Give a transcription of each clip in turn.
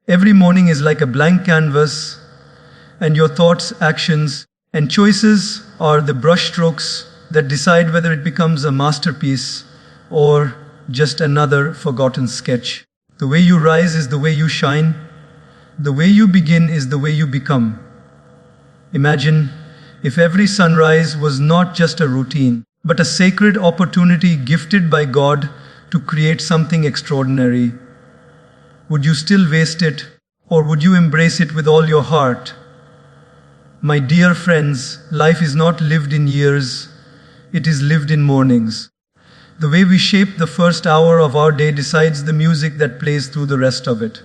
Every morning is like a blank canvas, and your thoughts, actions, and choices are the brushstrokes that decide whether it becomes a masterpiece or just another forgotten sketch. The way you rise is the way you shine. The way you begin is the way you become. Imagine if every sunrise was not just a routine, but a sacred opportunity gifted by God to create something extraordinary. Would you still waste it, or would you embrace it with all your heart? My dear friends, life is not lived in years, it is lived in mornings. The way we shape the first hour of our day decides the music that plays through the rest of it.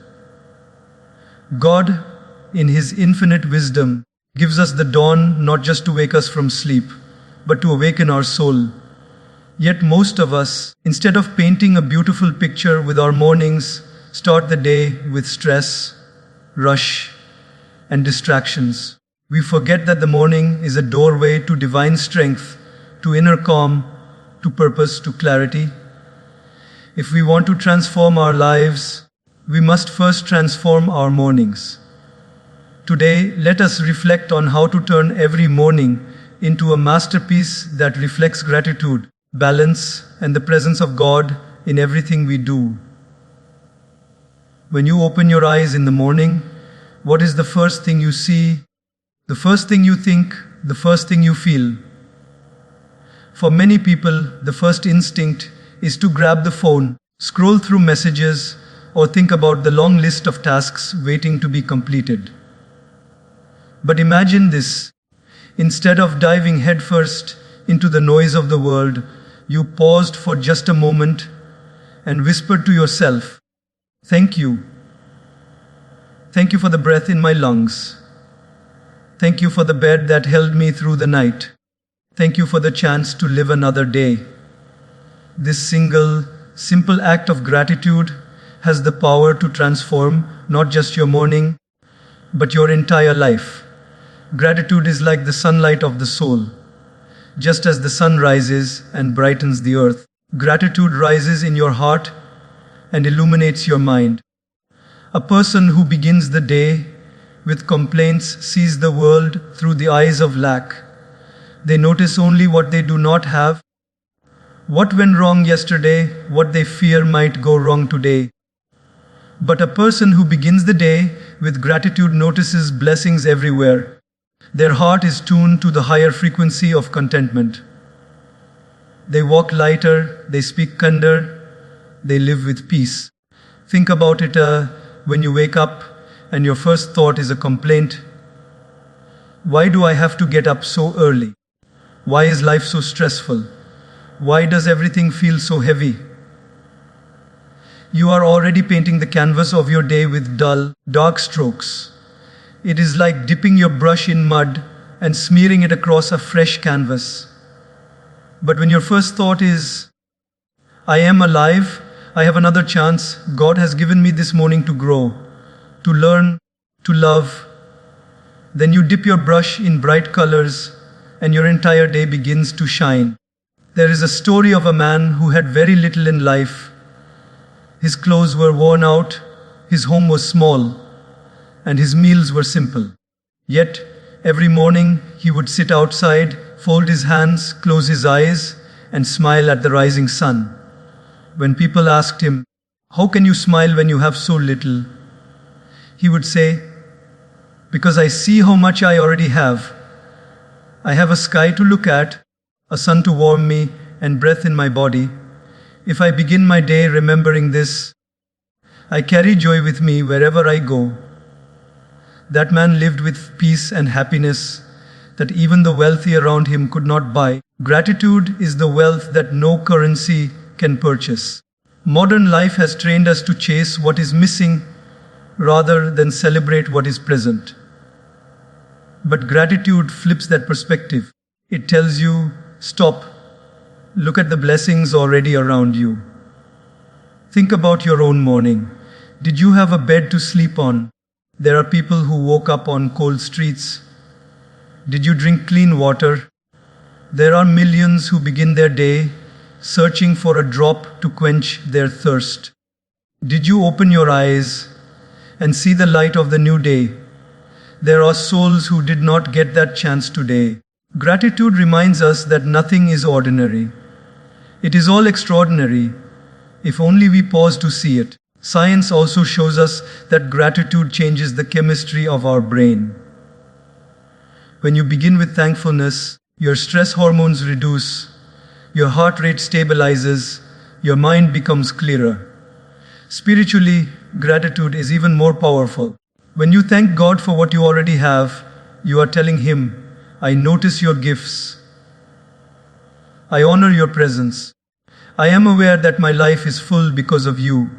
God, in His infinite wisdom, gives us the dawn not just to wake us from sleep, but to awaken our soul. Yet most of us, instead of painting a beautiful picture with our mornings, start the day with stress, rush, and distractions. We forget that the morning is a doorway to divine strength, to inner calm, to purpose, to clarity. If we want to transform our lives, we must first transform our mornings. Today, let us reflect on how to turn every morning into a masterpiece that reflects gratitude, balance, and the presence of God in everything we do. When you open your eyes in the morning, what is the first thing you see, the first thing you think, the first thing you feel? For many people, the first instinct is to grab the phone, scroll through messages, or think about the long list of tasks waiting to be completed. But imagine this. Instead of diving headfirst into the noise of the world, you paused for just a moment and whispered to yourself, "Thank you. Thank you for the breath in my lungs. Thank you for the bed that held me through the night. Thank you for the chance to live another day." This simple act of gratitude has the power to transform not just your morning, but your entire life. Gratitude is like the sunlight of the soul. Just as the sun rises and brightens the earth, gratitude rises in your heart and illuminates your mind. A person who begins the day with complaints sees the world through the eyes of lack. They notice only what they do not have, what went wrong yesterday, what they fear might go wrong today. But a person who begins the day with gratitude notices blessings everywhere. Their heart is tuned to the higher frequency of contentment. They walk lighter, they speak kinder, they live with peace. Think about it when you wake up and your first thought is a complaint. Why do I have to get up so early? Why is life so stressful? Why does everything feel so heavy? You are already painting the canvas of your day with dull, dark strokes. It is like dipping your brush in mud and smearing it across a fresh canvas. But when your first thought is, "I am alive, I have another chance, God has given me this morning to grow, to learn, to love," then you dip your brush in bright colors and your entire day begins to shine. There is a story of a man who had very little in life. His clothes were worn out, his home was small, and his meals were simple. Yet, every morning he would sit outside, fold his hands, close his eyes, and smile at the rising sun. When people asked him, "How can you smile when you have so little?" he would say, "Because I see how much I already have. I have a sky to look at, a sun to warm me, and breath in my body. If I begin my day remembering this, I carry joy with me wherever I go." That man lived with peace and happiness that even the wealthy around him could not buy. Gratitude is the wealth that no currency can purchase. Modern life has trained us to chase what is missing rather than celebrate what is present. But gratitude flips that perspective. It tells you, stop, look at the blessings already around you. Think about your own morning. Did you have a bed to sleep on? There are people who woke up on cold streets. Did you drink clean water? There are millions who begin their day searching for a drop to quench their thirst. Did you open your eyes and see the light of the new day. There are souls who did not get that chance today. Gratitude reminds us that nothing is ordinary. It is all extraordinary, if only we pause to see it. Science also shows us that gratitude changes the chemistry of our brain. When you begin with thankfulness, your stress hormones reduce, your heart rate stabilizes, your mind becomes clearer. Spiritually, gratitude is even more powerful. When you thank God for what you already have, you are telling Him, I notice your gifts. I honor your presence. I am aware that my life is full because of you.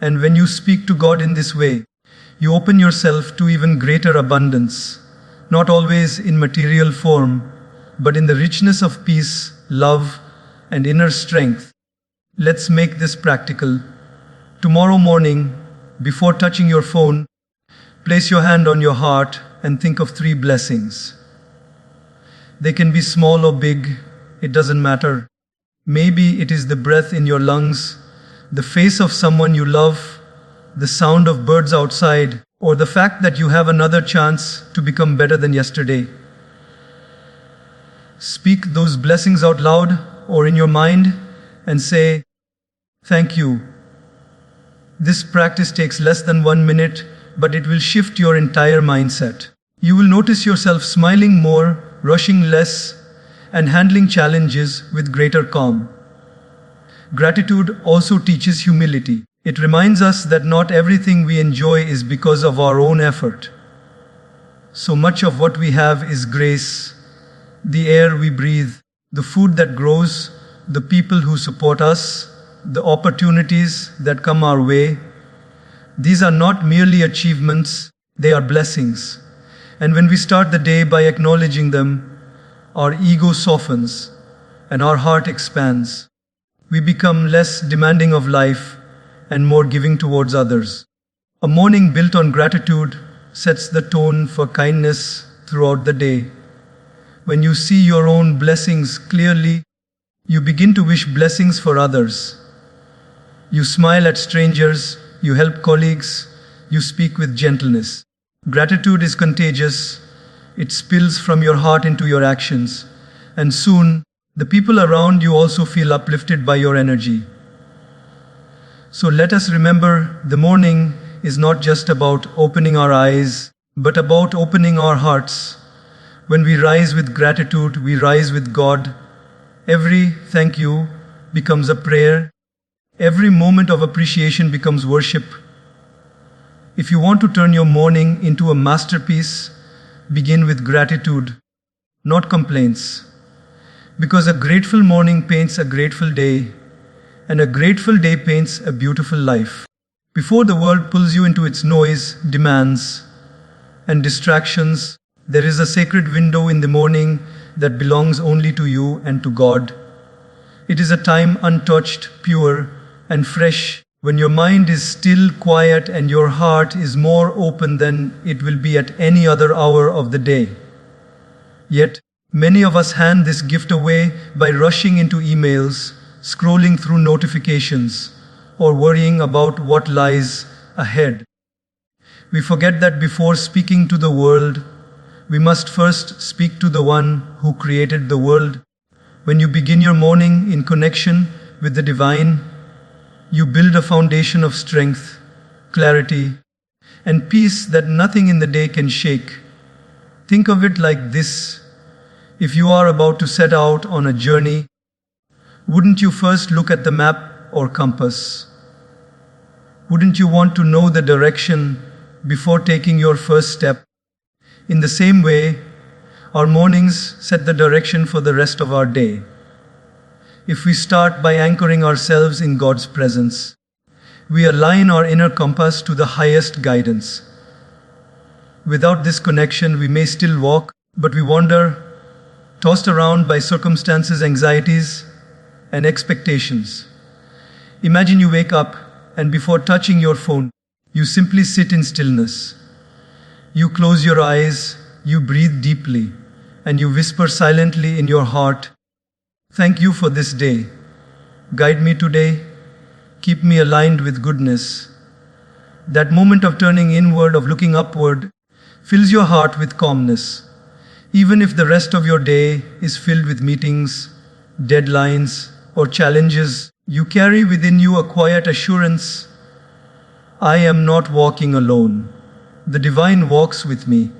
And when you speak to God in this way, you open yourself to even greater abundance, not always in material form, but in the richness of peace, love, and inner strength. Let's make this practical. Tomorrow morning, before touching your phone, place your hand on your heart and think of 3 blessings. They can be small or big, it doesn't matter. Maybe it is the breath in your lungs, the face of someone you love, the sound of birds outside, or the fact that you have another chance to become better than yesterday. Speak those blessings out loud or in your mind and say, thank you. This practice takes less than 1 minute, but it will shift your entire mindset. You will notice yourself smiling more, rushing less, and handling challenges with greater calm. Gratitude also teaches humility. It reminds us that not everything we enjoy is because of our own effort. So much of what we have is grace, the air we breathe, the food that grows, the people who support us, the opportunities that come our way. These are not merely achievements, they are blessings. And when we start the day by acknowledging them, our ego softens and our heart expands. We become less demanding of life and more giving towards others. A morning built on gratitude sets the tone for kindness throughout the day. When you see your own blessings clearly, you begin to wish blessings for others. You smile at strangers, you help colleagues, you speak with gentleness. Gratitude is contagious. It spills from your heart into your actions, and soon the people around you also feel uplifted by your energy. So let us remember, the morning is not just about opening our eyes, but about opening our hearts. When we rise with gratitude, we rise with God. Every thank you becomes a prayer. Every moment of appreciation becomes worship. If you want to turn your morning into a masterpiece, begin with gratitude, not complaints. Because a grateful morning paints a grateful day, and a grateful day paints a beautiful life. Before the world pulls you into its noise, demands, and distractions, there is a sacred window in the morning that belongs only to you and to God. It is a time untouched, pure, and fresh, when your mind is still, quiet, and your heart is more open than it will be at any other hour of the day. Yet, many of us hand this gift away by rushing into emails, scrolling through notifications, or worrying about what lies ahead. We forget that before speaking to the world, we must first speak to the one who created the world. When you begin your morning in connection with the divine, you build a foundation of strength, clarity, and peace that nothing in the day can shake. Think of it like this. If you are about to set out on a journey, wouldn't you first look at the map or compass? Wouldn't you want to know the direction before taking your first step? In the same way, our mornings set the direction for the rest of our day. If we start by anchoring ourselves in God's presence, we align our inner compass to the highest guidance. Without this connection, we may still walk, but we wander, tossed around by circumstances, anxieties, and expectations. Imagine you wake up, and before touching your phone, you simply sit in stillness. You close your eyes, you breathe deeply, and you whisper silently in your heart, "Thank you for this day. Guide me today. Keep me aligned with goodness." That moment of turning inward, of looking upward, fills your heart with calmness. Even if the rest of your day is filled with meetings, deadlines, or challenges, you carry within you a quiet assurance: I am not walking alone. The divine walks with me.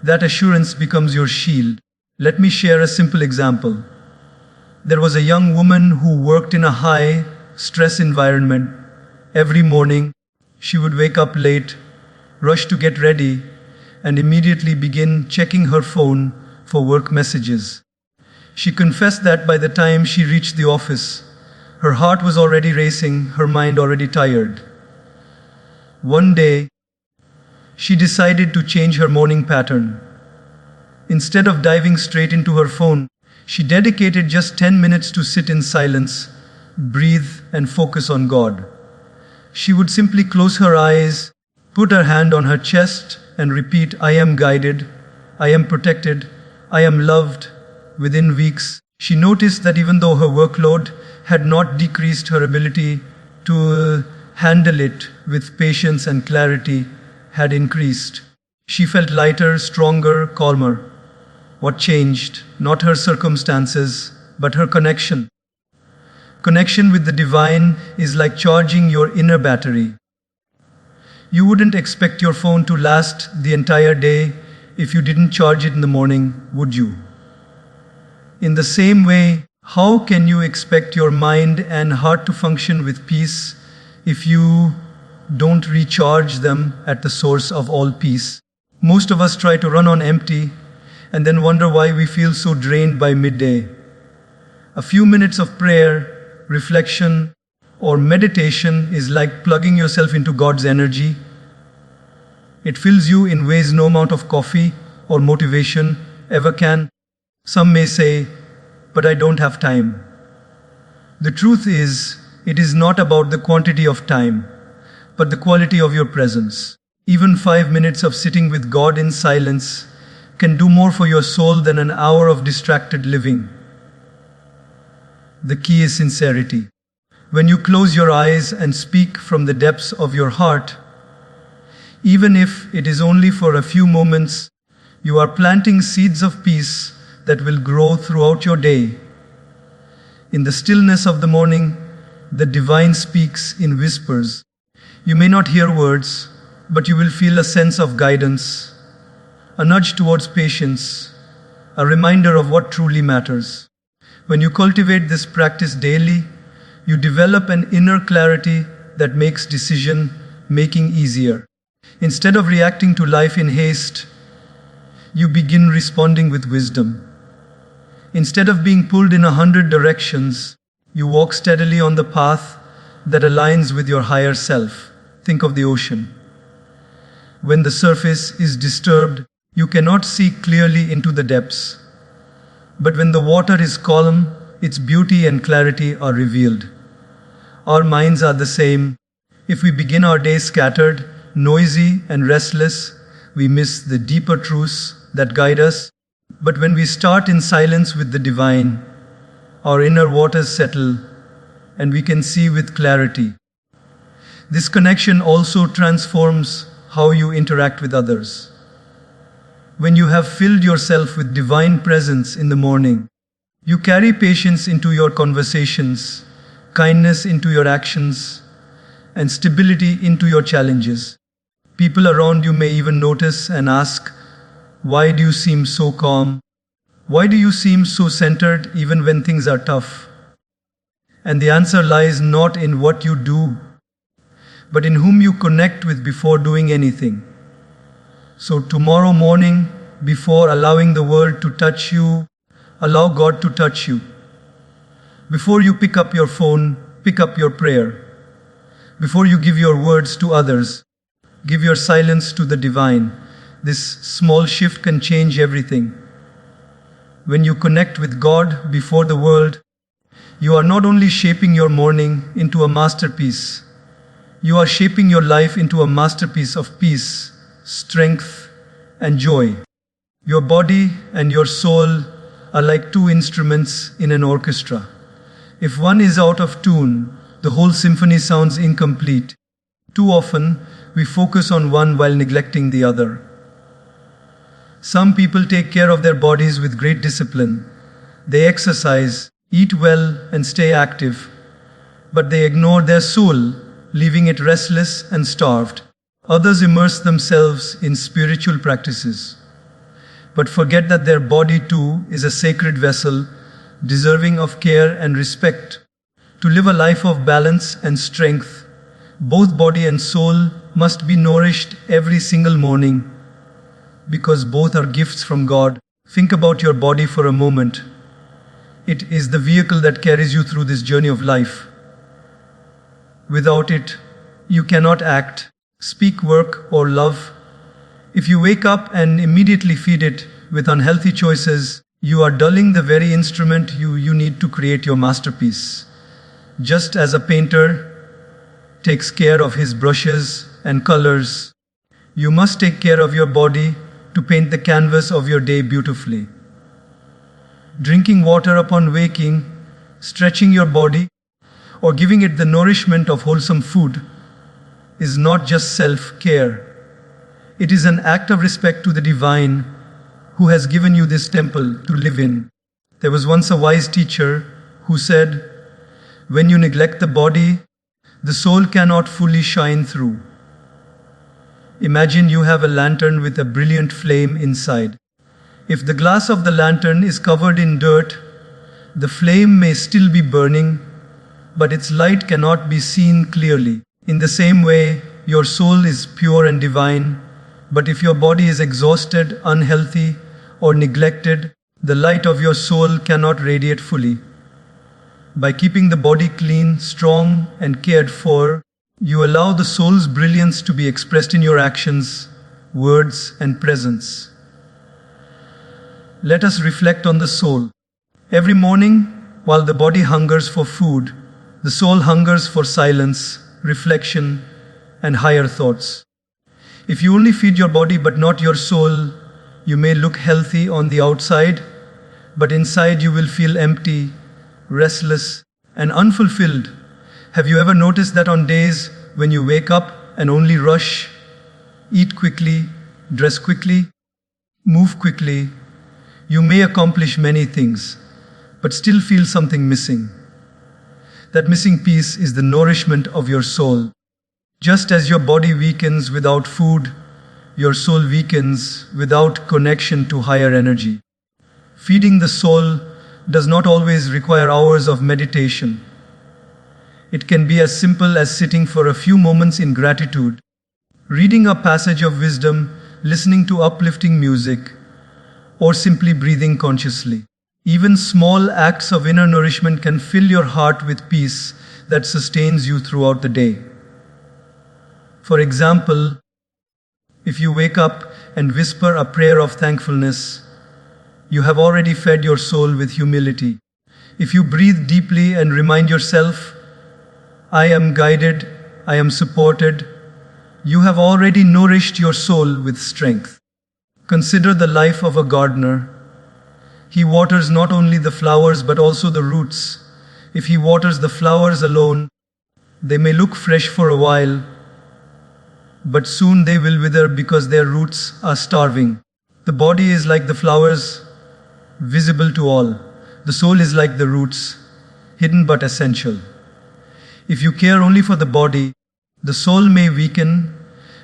That assurance becomes your shield. Let me share a simple example. There was a young woman who worked in a high stress environment. Every morning, she would wake up late, rush to get ready, and immediately begin checking her phone for work messages. She confessed that by the time she reached the office, her heart was already racing, her mind already tired. One day, she decided to change her morning pattern. Instead of diving straight into her phone, she dedicated just 10 minutes to sit in silence, breathe, and focus on God. She would simply close her eyes, put her hand on her chest, and repeat, I am guided, I am protected, I am loved. Within weeks, she noticed that even though her workload had not decreased, her ability to handle it with patience and clarity had increased. She felt lighter, stronger, calmer. What changed? Not her circumstances, but her connection. Connection with the divine is like charging your inner battery. You wouldn't expect your phone to last the entire day if you didn't charge it in the morning, would you? In the same way, how can you expect your mind and heart to function with peace if you don't recharge them at the source of all peace? Most of us try to run on empty and then wonder why we feel so drained by midday. A few minutes of prayer, reflection, or meditation is like plugging yourself into God's energy. It fills you in ways no amount of coffee or motivation ever can. Some may say, but I don't have time. The truth is, it is not about the quantity of time, but the quality of your presence. Even 5 minutes of sitting with God in silence can do more for your soul than an hour of distracted living. The key is sincerity. When you close your eyes and speak from the depths of your heart, even if it is only for a few moments, you are planting seeds of peace that will grow throughout your day. In the stillness of the morning, the divine speaks in whispers. You may not hear words, but you will feel a sense of guidance, a nudge towards patience, a reminder of what truly matters. When you cultivate this practice daily, you develop an inner clarity that makes decision making easier. Instead of reacting to life in haste, you begin responding with wisdom. Instead of being pulled in 100 directions, you walk steadily on the path that aligns with your higher self. Think of the ocean. When the surface is disturbed, you cannot see clearly into the depths. But when the water is calm, its beauty and clarity are revealed. Our minds are the same. If we begin our day scattered, noisy, and restless, we miss the deeper truths that guide us. But when we start in silence with the divine, our inner waters settle and we can see with clarity. This connection also transforms how you interact with others. When you have filled yourself with divine presence in the morning, you carry patience into your conversations, kindness into your actions, and stability into your challenges. People around you may even notice and ask, why do you seem so calm? Why do you seem so centered even when things are tough? And the answer lies not in what you do, but in whom you connect with before doing anything. So tomorrow morning, before allowing the world to touch you, allow God to touch you. Before you pick up your phone, pick up your prayer. Before you give your words to others, give your silence to the divine. This small shift can change everything. When you connect with God before the world, you are not only shaping your morning into a masterpiece, you are shaping your life into a masterpiece of peace, strength, and joy. Your body and your soul are like two instruments in an orchestra. If one is out of tune, the whole symphony sounds incomplete. Too often, we focus on one while neglecting the other. Some people take care of their bodies with great discipline. They exercise, eat well, and stay active, but they ignore their soul, leaving it restless and starved. Others immerse themselves in spiritual practices, but forget that their body too is a sacred vessel, deserving of care and respect. To live a life of balance and strength, both body and soul must be nourished every single morning, because both are gifts from God. Think about your body for a moment. It is the vehicle that carries you through this journey of life. Without it, you cannot act, speak, work, or love. If you wake up and immediately feed it with unhealthy choices, you are dulling the very instrument you need to create your masterpiece. Just as a painter takes care of his brushes and colors, you must take care of your body to paint the canvas of your day beautifully. Drinking water upon waking, stretching your body, or giving it the nourishment of wholesome food is not just self-care. It is an act of respect to the divine who has given you this temple to live in. There was once a wise teacher who said, "When you neglect the body, the soul cannot fully shine through." Imagine you have a lantern with a brilliant flame inside. If the glass of the lantern is covered in dirt, the flame may still be burning, but its light cannot be seen clearly. In the same way, your soul is pure and divine, but if your body is exhausted, unhealthy, or neglected, the light of your soul cannot radiate fully. By keeping the body clean, strong, and cared for, you allow the soul's brilliance to be expressed in your actions, words, and presence. Let us reflect on the soul. Every morning, while the body hungers for food, the soul hungers for silence, reflection, and higher thoughts. If you only feed your body but not your soul, you may look healthy on the outside, but inside you will feel empty, restless, and unfulfilled. Have you ever noticed that on days when you wake up and only rush, eat quickly, dress quickly, move quickly, you may accomplish many things, but still feel something missing? That missing piece is the nourishment of your soul. Just as your body weakens without food, your soul weakens without connection to higher energy. Feeding the soul does not always require hours of meditation. It can be as simple as sitting for a few moments in gratitude, reading a passage of wisdom, listening to uplifting music, or simply breathing consciously. Even small acts of inner nourishment can fill your heart with peace that sustains you throughout the day. For example, if you wake up and whisper a prayer of thankfulness, you have already fed your soul with humility. If you breathe deeply and remind yourself, "I am guided, I am supported," you have already nourished your soul with strength. Consider the life of a gardener. He waters not only the flowers but also the roots. If he waters the flowers alone, they may look fresh for a while, but soon they will wither because their roots are starving. The body is like the flowers, visible to all. The soul is like the roots, hidden but essential. If you care only for the body, the soul may weaken,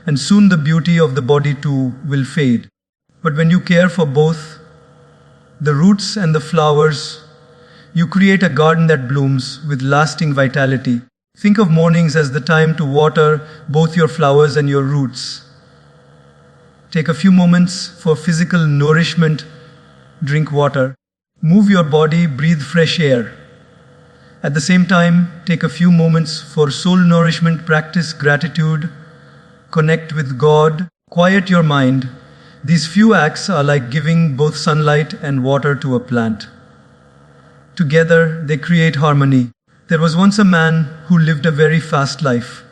and soon the beauty of the body too will fade. But when you care for both, the roots and the flowers, you create a garden that blooms with lasting vitality. Think of mornings as the time to water both your flowers and your roots. Take a few moments for physical nourishment, drink water, move your body, breathe fresh air. At the same time, take a few moments for soul nourishment, practice gratitude, connect with God, quiet your mind. These few acts are like giving both sunlight and water to a plant. Together, they create harmony. There was once a man who lived a very fast life.